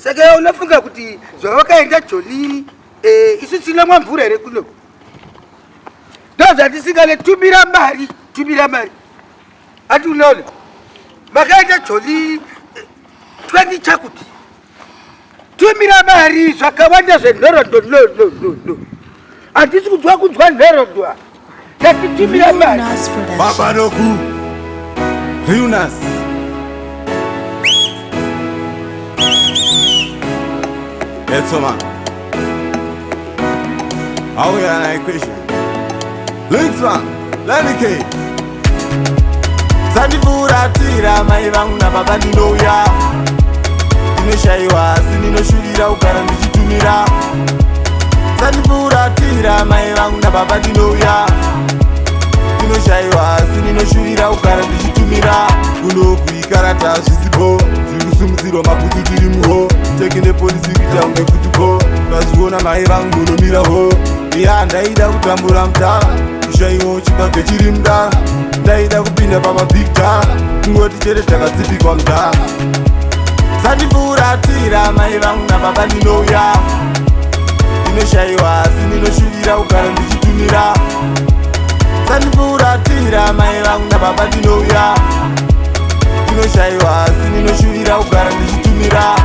Saka unafunga kuti zvawakaenda Joni isu tina mwamvura here kuno. Ndozvatisingane tumira mari. Ati unaona. Makaenda Joni 20 chakuti. Tumira mari zvakawanda zvenhorondo no. Handisi kunzwa nhorondo. Tumira mari. Baba Roku. Yunas. Let's go, man. How are you on equation? Links, man. Lenny Sandifura tira mai vangu na baba ndinoya. Ndinoshaiwa sindinoshuvira ugara ndichitumira. Sandifura tira mai vangu na baba ndinoya. Ndinoshaiwa sindinoshuvira ugara ndichitumira. Kuno kuikarata zvisipo zvikusumudzirwa mabhutsu tiri muho. Tekende polisi kuita unge futuko. Vaziona mai vangu munomiraho. Iya ndaida kutambura mutara. Kushaiwo chibage chiri mudara. Ndaida kupinda pamabhigta. Kungoti chete takadzipikwa mudara. Sandifuratira mai vangu na baba ndinoya. Ndinoshaiwa sindinoshuvira kugara ndichitumira. Sandifuratira mai vangu na baba ndinoya. Ndinoshaiwa sindinoshuvira kugara ndichitumira.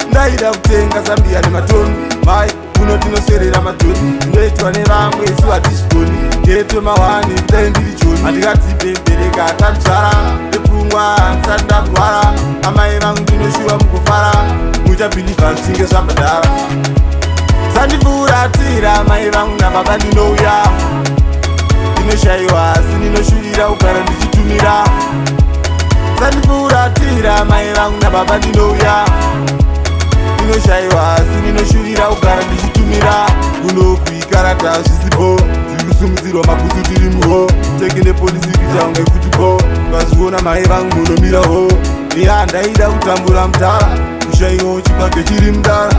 Ndaida kutenga zambia nematoni. Mai kuno tinoserera madhoni. Tinoitwa nevamwe isu hatizvikoni. Nderetwe mahwani kudai ndiri Joni. Handikadzipembereka tanzvara nepfungwa handisati ndarwara. Amai vangu ndinoshuva mukufara. Muchabhilivha zvichinge zvambadara. Sandifuratira mai vangu nababa ndinouya. Ndinoshaiwa sindinoshuvira kugara ndichitumira. Sandifuratira mai vangu nababa ndinouya. Ndinoshaiwa sindinoshuvira kugara ndichitumira. Kuno kuikarata zvisipo zvikusumudzirwa mabhutsu tiri muho. Tekende polisi kuita unge futuko. Vaziona mai vangu munomiraho. Iya ndaida kutambura mutara. Kushaiwo chibage chiri mudara.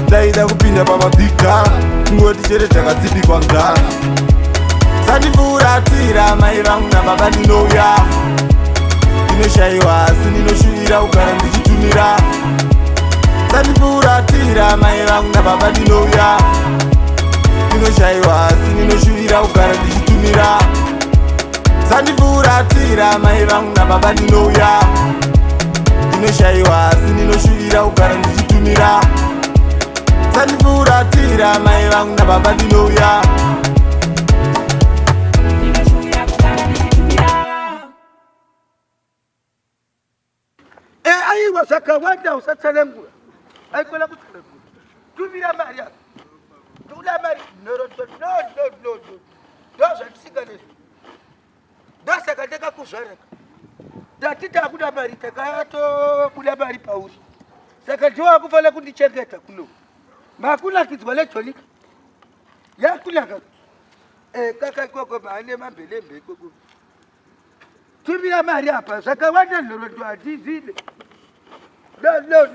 Ndaida kupinda pamabhigta. Kungoti chete takadzipikwa mudara. Sandifuratira mai vangu nababa ndinouya. Ndinoshaiwa sindinoshuvira kugara ndichitumira. Sandifuratira mai vangu nababa ndinouya. Ndinoshaiwa sindinoshuvira kugara ndichitumira. Sandifuratira mai vangu nababa ndinouya. Ndinoshaiwa sindinoshuvira kugara ndichitumira. Sandifuratira mai vangu nababa ndinouya. Aiwa zvakawanda usatsanangura. Aikwela kutsanangura. Tumira mari yako. Tula mari nhorondo no. Ndozvatisingane. Ndosaka takakuzvareka. Tatita kuda mari takabuda mari pauri. Saka ndiwa kufanira kundichengeta kuno. Makunakidzwa leJonika. Yakunaka. Kaka ikoko maane mambelembe ikoko. Tumira mari apa zvakawanda nhorondo hadzizide. No.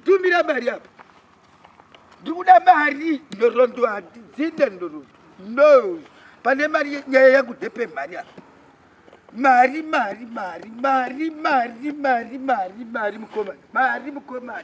Tumira mari apa. Ndikuda mari nhorondo hadzizide nhorondo. No. Pane mari nyaya yangu ndepe mari apa. Mari mukomana. Mari mukomana.